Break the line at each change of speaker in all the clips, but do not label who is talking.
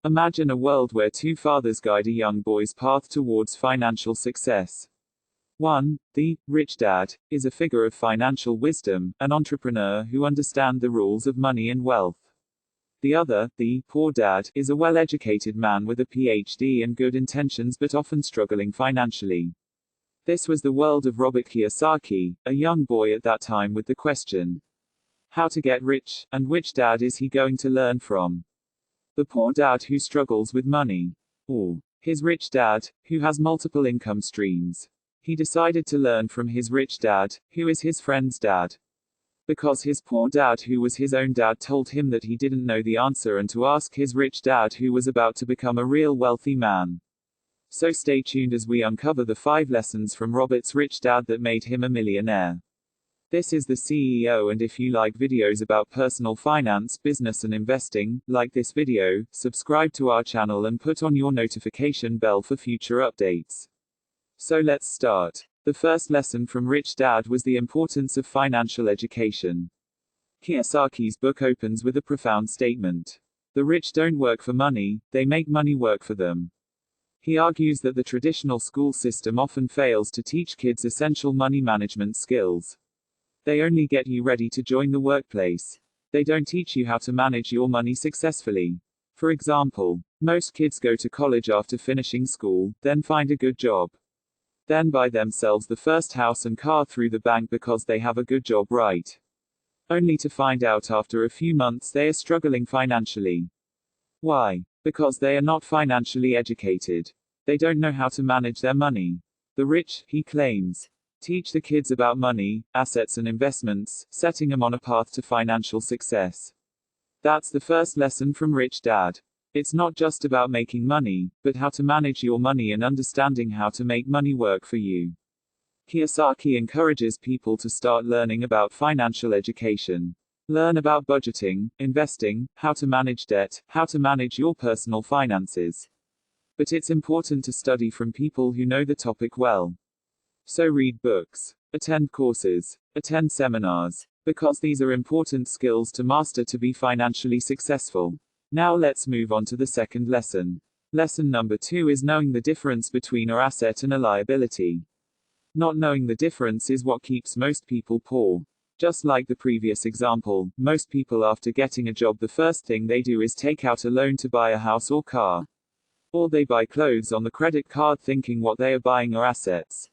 Imagine a world where two fathers guide a young boy's path towards financial success. 1. The rich dad is a figure of financial wisdom, an entrepreneur who understands the rules of money and wealth. The other, the poor dad, is a well-educated man with a PhD and good intentions but often struggling financially. This was the world of Robert Kiyosaki, a young boy at that time with the question, how to get rich, and which dad is he going to learn from? The poor dad who struggles with money, or his rich dad, who has multiple income streams? He decided to learn from his rich dad, who is his friend's dad. Because his poor dad, who was his own dad, told him that he didn't know the answer and to ask his rich dad, who was about to become a real wealthy man. So stay tuned as we uncover the 5 lessons from Robert's rich dad that made him a millionaire. This is the CEO, and if you like videos about personal finance, business and investing, like this video, subscribe to our channel and put on your notification bell for future updates. So let's start. The first lesson from Rich Dad was the importance of financial education. Kiyosaki's book opens with a profound statement. The rich don't work for money, they make money work for them. He argues that the traditional school system often fails to teach kids essential money management skills. They only get you ready to join the workplace. They don't teach you how to manage your money successfully. For example, most kids go to college after finishing school, then find a good job. Then buy themselves the first house and car through the bank because they have a good job, right? Only to find out after a few months they are struggling financially. Why? Because they are not financially educated. They don't know how to manage their money. The rich, he claims, teach the kids about money, assets and investments, setting them on a path to financial success. That's the first lesson from Rich Dad. It's not just about making money, but how to manage your money and understanding how to make money work for you. Kiyosaki encourages people to start learning about financial education. Learn about budgeting, investing, how to manage debt, how to manage your personal finances. But it's important to study from people who know the topic well. So read books, attend courses, attend seminars, because these are important skills to master to be financially successful. Now let's move on to the second lesson. Lesson number 2 is knowing the difference between an asset and a liability. Not knowing the difference is what keeps most people poor. Just like the previous example, most people after getting a job, the first thing they do is take out a loan to buy a house or car. Or they buy clothes on the credit card thinking what they are buying are assets.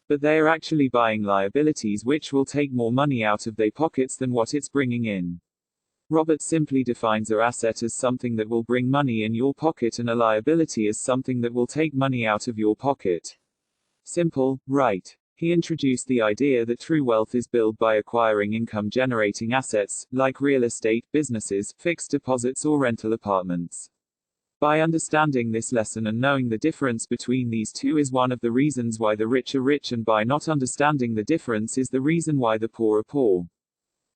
But they are actually buying liabilities which will take more money out of their pockets than what it's bringing in. Robert simply defines an asset as something that will bring money in your pocket and a liability as something that will take money out of your pocket. Simple, right? He introduced the idea that true wealth is built by acquiring income-generating assets, like real estate, businesses, fixed deposits or rental apartments. By understanding this lesson and knowing the difference between these two is one of the reasons why the rich are rich, and by not understanding the difference is the reason why the poor are poor.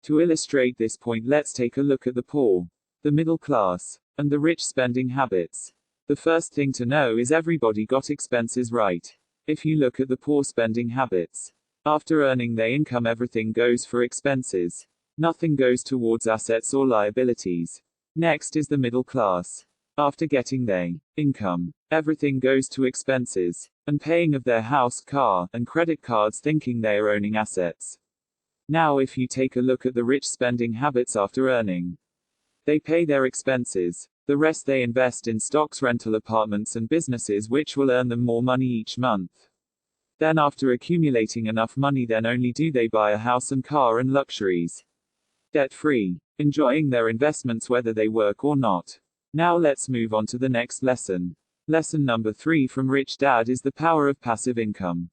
To illustrate this point, let's take a look at the poor, the middle class, and the rich spending habits. The first thing to know is everybody got expenses right. If you look at the poor spending habits, after earning their income everything goes for expenses. Nothing goes towards assets or liabilities. Next is the middle class. After getting their income, everything goes to expenses, and paying of their house, car, and credit cards thinking they are owning assets. Now if you take a look at the rich spending habits after earning, they pay their expenses. The rest they invest in stocks, rental apartments and businesses which will earn them more money each month. Then after accumulating enough money, then only do they buy a house and car and luxuries. Debt-free, enjoying their investments whether they work or not. Now let's move on to the next lesson. Lesson number 3 from Rich Dad is the power of passive income.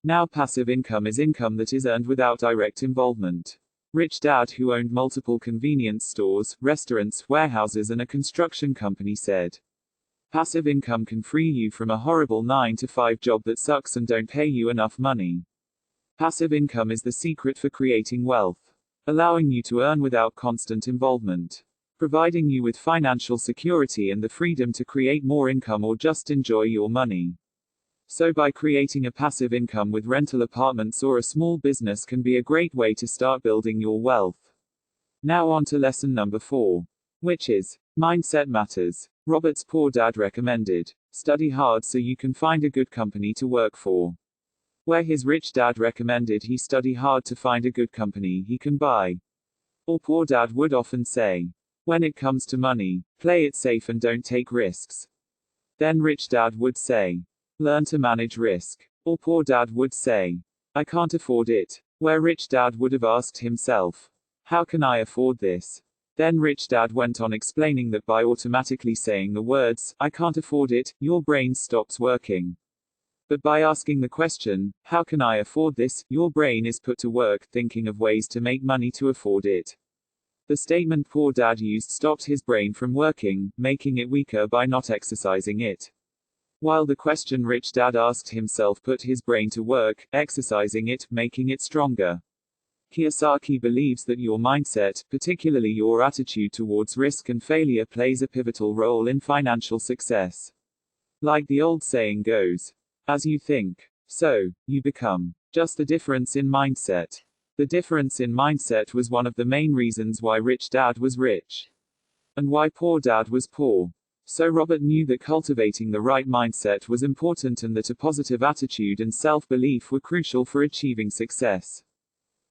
Now passive income is income that is earned without direct involvement. Rich Dad, who owned multiple convenience stores, restaurants, warehouses and a construction company, said, passive income can free you from a horrible 9-to-5 job that sucks and don't pay you enough money. Passive income is the secret for creating wealth, allowing you to earn without constant involvement, providing you with financial security and the freedom to create more income or just enjoy your money. So by creating a passive income with rental apartments or a small business can be a great way to start building your wealth. Now on to lesson number 4, which is, mindset matters. Robert's poor dad recommended, study hard so you can find a good company to work for. Where his rich dad recommended he study hard to find a good company he can buy. Or poor dad would often say, when it comes to money, play it safe and don't take risks. Then rich dad would say, learn to manage risk. Or poor dad would say, I can't afford it. Where rich dad would have asked himself, how can I afford this? Then rich dad went on explaining that by automatically saying the words, I can't afford it, your brain stops working. But by asking the question, how can I afford this, your brain is put to work thinking of ways to make money to afford it. The statement poor dad used stopped his brain from working, making it weaker by not exercising it. While the question rich dad asked himself put his brain to work, exercising it, making it stronger. Kiyosaki believes that your mindset, particularly your attitude towards risk and failure, plays a pivotal role in financial success. Like the old saying goes, as you think, so you become. Just the difference in mindset. The difference in mindset was one of the main reasons why rich dad was rich. And why poor dad was poor. So Robert knew that cultivating the right mindset was important and that a positive attitude and self-belief were crucial for achieving success.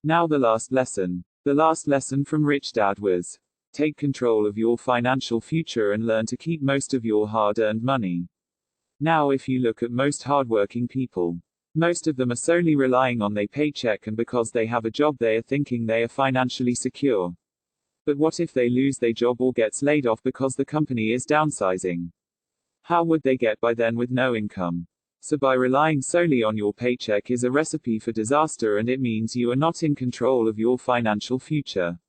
Now the last lesson. The last lesson from rich dad was, take control of your financial future and learn to keep most of your hard-earned money. Now if you look at most hardworking people, most of them are solely relying on their paycheck, and because they have a job they are thinking they are financially secure. But what if they lose their job or gets laid off because the company is downsizing? How would they get by then with no income? So by relying solely on your paycheck is a recipe for disaster, and it means you are not in control of your financial future.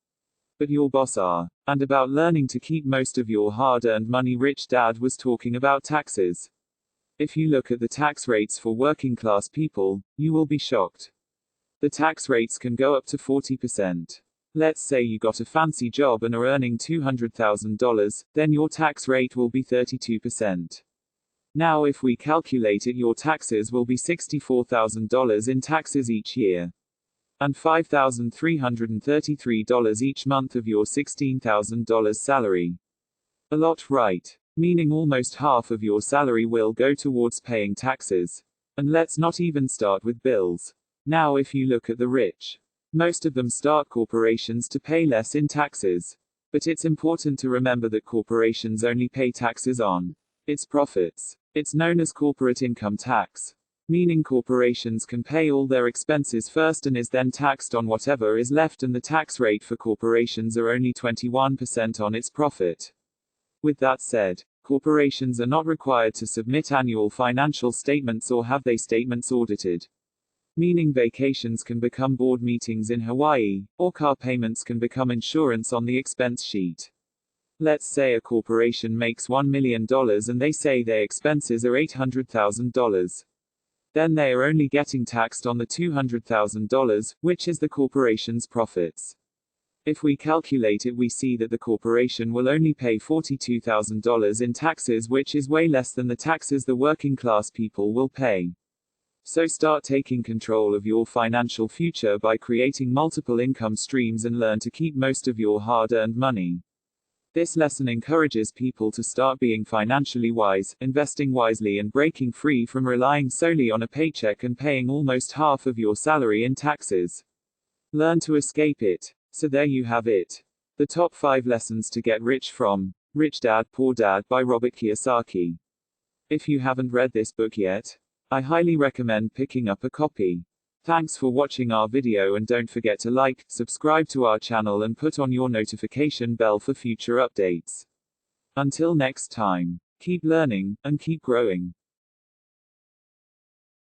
But your boss are. And about learning to keep most of your hard-earned money, rich dad was talking about taxes. If you look at the tax rates for working class people, you will be shocked. The tax rates can go up to 40%. Let's say you got a fancy job and are earning $200,000, then your tax rate will be 32%. Now if we calculate it, your taxes will be $64,000 in taxes each year. And $5,333 each month of your $16,000 salary. A lot, right? Meaning almost half of your salary will go towards paying taxes. And let's not even start with bills. Now if you look at the rich, most of them start corporations to pay less in taxes. But it's important to remember that corporations only pay taxes on its profits. It's known as corporate income tax. Meaning corporations can pay all their expenses first and is then taxed on whatever is left, and the tax rate for corporations are only 21% on its profit. With that said, corporations are not required to submit annual financial statements or have their statements audited. Meaning vacations can become board meetings in Hawaii, or car payments can become insurance on the expense sheet. Let's say a corporation makes $1 million and they say their expenses are $800,000. Then they are only getting taxed on the $200,000, which is the corporation's profits. If we calculate it, we see that the corporation will only pay $42,000 in taxes, which is way less than the taxes the working class people will pay. So start taking control of your financial future by creating multiple income streams and learn to keep most of your hard-earned money. This lesson encourages people to start being financially wise, investing wisely, and breaking free from relying solely on a paycheck and paying almost half of your salary in taxes. Learn to escape it. So there you have it. The top 5 lessons to get rich from Rich Dad Poor Dad by Robert Kiyosaki. If you haven't read this book yet, I highly recommend picking up a copy. Thanks for watching our video, and don't forget to like, subscribe to our channel and put on your notification bell for future updates. Until next time, keep learning and keep growing.